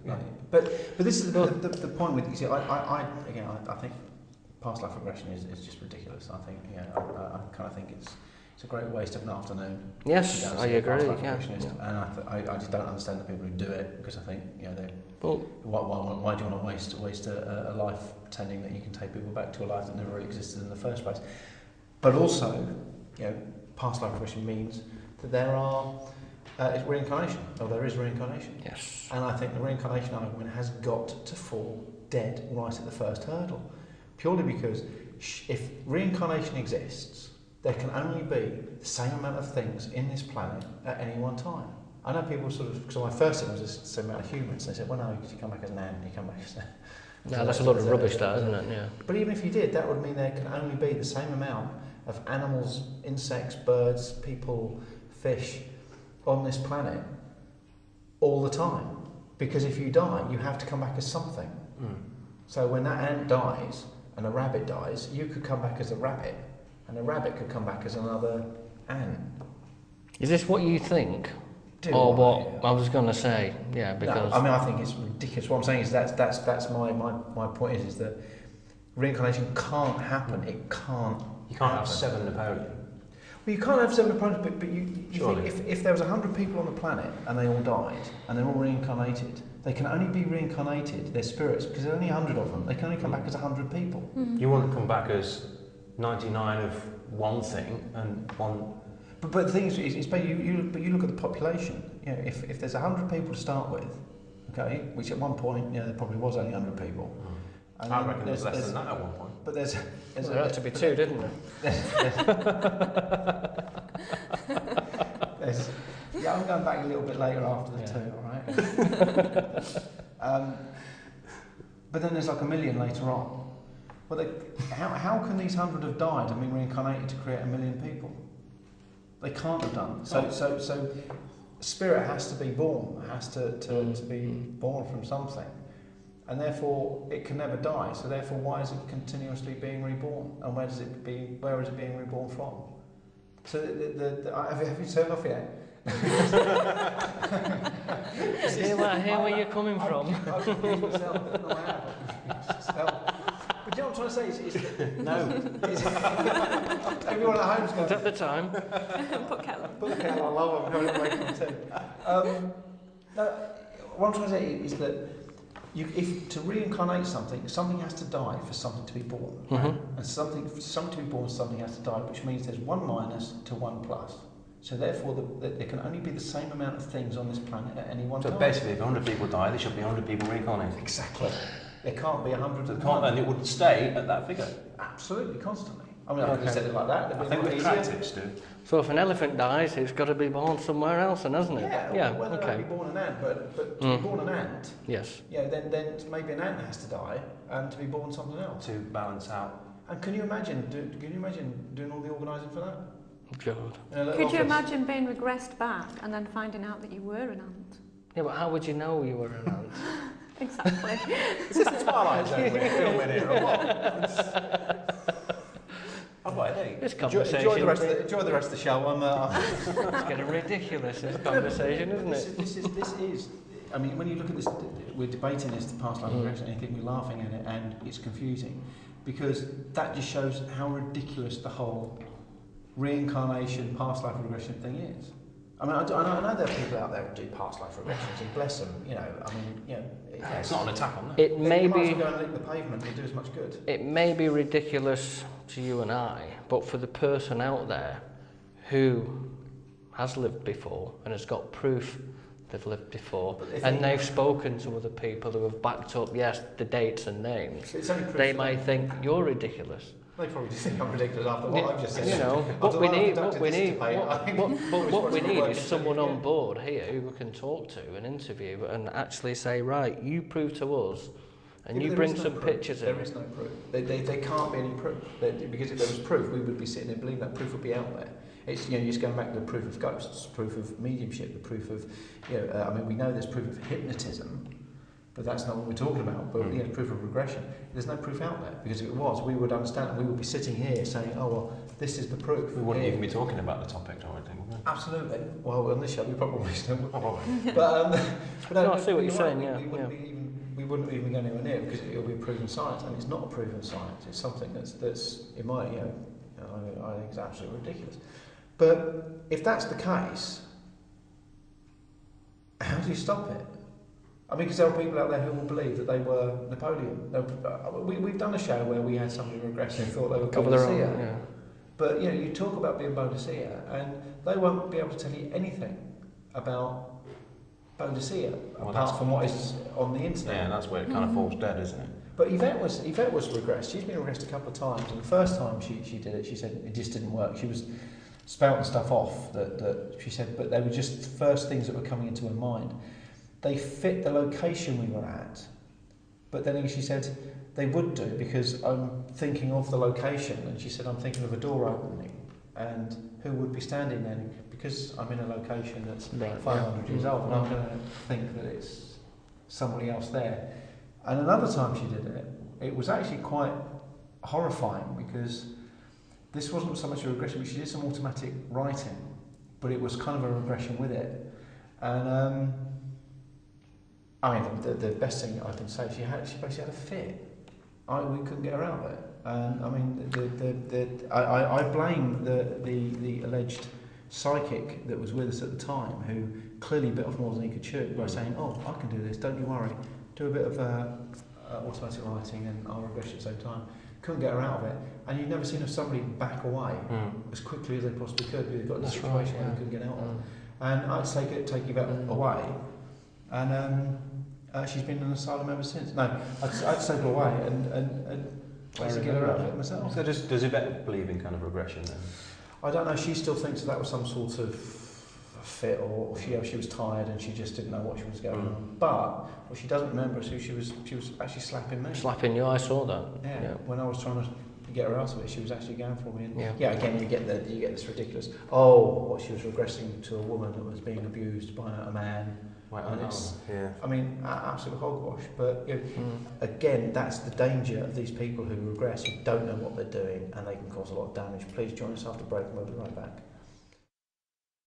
Yeah. But this is the point with, you see, I think past life regression is just ridiculous. I think, I kind of think it's a great waste of an afternoon. Yes, I agree. Yeah. And I just don't understand the people who do it, because I think, why do you want to waste a life pretending that you can take people back to a life that never really existed in the first place? But also, past life regression means that there is reincarnation, or there is reincarnation. Yes. And I think the reincarnation argument has got to fall dead right at the first hurdle, purely because if reincarnation exists, there can only be the same amount of things in this planet at any one time. I know people because my first thing was the same amount of humans. They said, well, no, you come back as an ant, you come back as no, that's a lot of rubbish, that, isn't it? Yeah. But even if you did, that would mean there can only be the same amount of animals, insects, birds, people, fish on this planet all the time. Because if you die, you have to come back as something. So when that ant dies and a rabbit dies, you could come back as a rabbit, and a rabbit could come back as another ant. Is this what you think? What I was going to say, because... No, I think it's ridiculous. What I'm saying is that's my point is that reincarnation can't happen. It can't. You can't have 7 Napoleon. Well, you can't have 7 Napoleons, but you think if there was 100 people on the planet and they all died and they're all reincarnated, they can only be reincarnated, their spirits, because there are only 100 of them. They can only come back as 100 people. You wouldn't come back as 99 of one thing and one. But the thing is, you look at the population. If there's 100 people to start with, okay, which at one point, there probably was only 100 people. And I reckon there's less than that at one point. But there had to be 2, didn't there? I'm going back a little bit later after the 2, all right? But then there's like 1 million later on. Well, how can these 100 have died and been reincarnated to create 1 million people? They can't have done. So spirit has to be born, has to be born from something, and therefore it can never die. So therefore, why is it continuously being reborn? And where is it being reborn from? So have you turned off yet? Hear where you're coming from. I've confused myself. No, I haven't. But you know what I'm trying to say is no. Everyone at home's going. At the time. Put kettle on. Put the kettle on. Love them. Going away from tea. No, what I'm trying to say is that if to reincarnate something has to die for something to be born, and for something to be born, something has to die, which means there's 1 minus to 1 plus. So therefore, there can only be the same amount of things on this planet at any one time. So basically, if 100 people die, there should be 100 people reincarnated. Exactly. There can't be 100. And it would stay at that figure. Absolutely, constantly. I mean, I could have said it like that. I think with practice, do. So if an elephant dies, it's got to be born somewhere else, then, hasn't it? Yeah. Whether it be born an ant, but to be born an ant. Yes. Then maybe an ant has to die and to be born something else to balance out. And can you imagine doing all the organising for that? God. Could you imagine being regressed back and then finding out that you were an ant? Yeah, but how would you know you were an ant? Exactly. Is this the Twilight Zone we're filming here or what? This conversation. Enjoy the rest of the show. It's getting ridiculous, this conversation, isn't it? This is. I mean, when you look at this, we're debating this past life regression, and you think we're laughing at it, and it's confusing, because that just shows how ridiculous the whole reincarnation, past life regression thing is. I mean, I know there are people out there who do past life regressions, and bless them. It's not an attack on them. It may might be. as well go and lick the pavement and do as much good. It may be ridiculous to you and I, but for the person out there who has lived before and has got proof they've lived before, and they've spoken to other people who have backed up, yes, the dates and names, they might think you're ridiculous. They probably just think I'm ridiculous after what I've just said. What we need is someone on board here who we can talk to and interview and actually say, right, you prove to us, and you bring some pictures in. There is no proof. There can't be any proof. Because if there was proof, we would be sitting there believing that proof would be out there. It's you're just going back to the proof of ghosts, proof of mediumship, the proof of I mean, we know there's proof of hypnotism. But that's not what we're talking about. But proof of regression, there's no proof out there, because if it was, we would understand, and we would be sitting here saying, "Oh well, this is the proof. We wouldn't even be talking about the topic, I would think. Absolutely. Well, on this show we probably still would. Probably. But No, I see what you're saying, we wouldn't even go anywhere near it because it'll be a proven science, and it's not a proven science. It's something that's in my, I think it's absolutely ridiculous. But if that's the case, how do you stop it? I mean, because there are people out there who will believe that they were Napoleon. We've done a show where we had somebody regress who thought they were Bodicea. Yeah. But you talk about being Bodicea, and they won't be able to tell you anything about Bodicea apart from what is on the internet. Yeah, and that's where it kind of falls dead, isn't it? But Yvette was regressed. She's been regressed a couple of times, and the first time she did it, she said it just didn't work. She was spouting stuff off that she said, but they were just the first things that were coming into her mind. They fit the location we were at, but then she said they would do because I'm thinking of the location, and she said I'm thinking of a door opening, and who would be standing there because I'm in a location that's 500 years old, and I'm going to think that it's somebody else there. And another time she did it, it was actually quite horrifying because this wasn't so much a regression, but she did some automatic writing, but it was kind of a regression with it. And I mean, the best thing I can say, she basically had a fit. We couldn't get her out of it. And I mean, I blame the alleged psychic that was with us at the time, who clearly bit off more than he could chew by saying, "Oh, I can do this. Don't you worry. Do a bit of automatic writing, and I'll regress at the same time." Couldn't get her out of it, and you've never seen somebody back away as quickly as they possibly could because they've got in a situation where they couldn't get out of. And I'd take Yvette away, and she's been in an asylum ever since. No, I'd take her away and basically get her out of it myself. So does Yvette believe in kind of regression then? I don't know. She still thinks that was some sort of fit, or she was tired and she just didn't know what she was going on. But what she doesn't remember is who she was actually slapping me. Slapping you, I saw that. Yeah. When I was trying to get her out of it, she was actually going for me. And again, you get this ridiculous. Oh, she was regressing to a woman that was being abused by a man. I mean, absolute hogwash. But again, that's the danger of these people who regress, who don't know what they're doing, and they can cause a lot of damage. Please join us after break, and we'll be right back.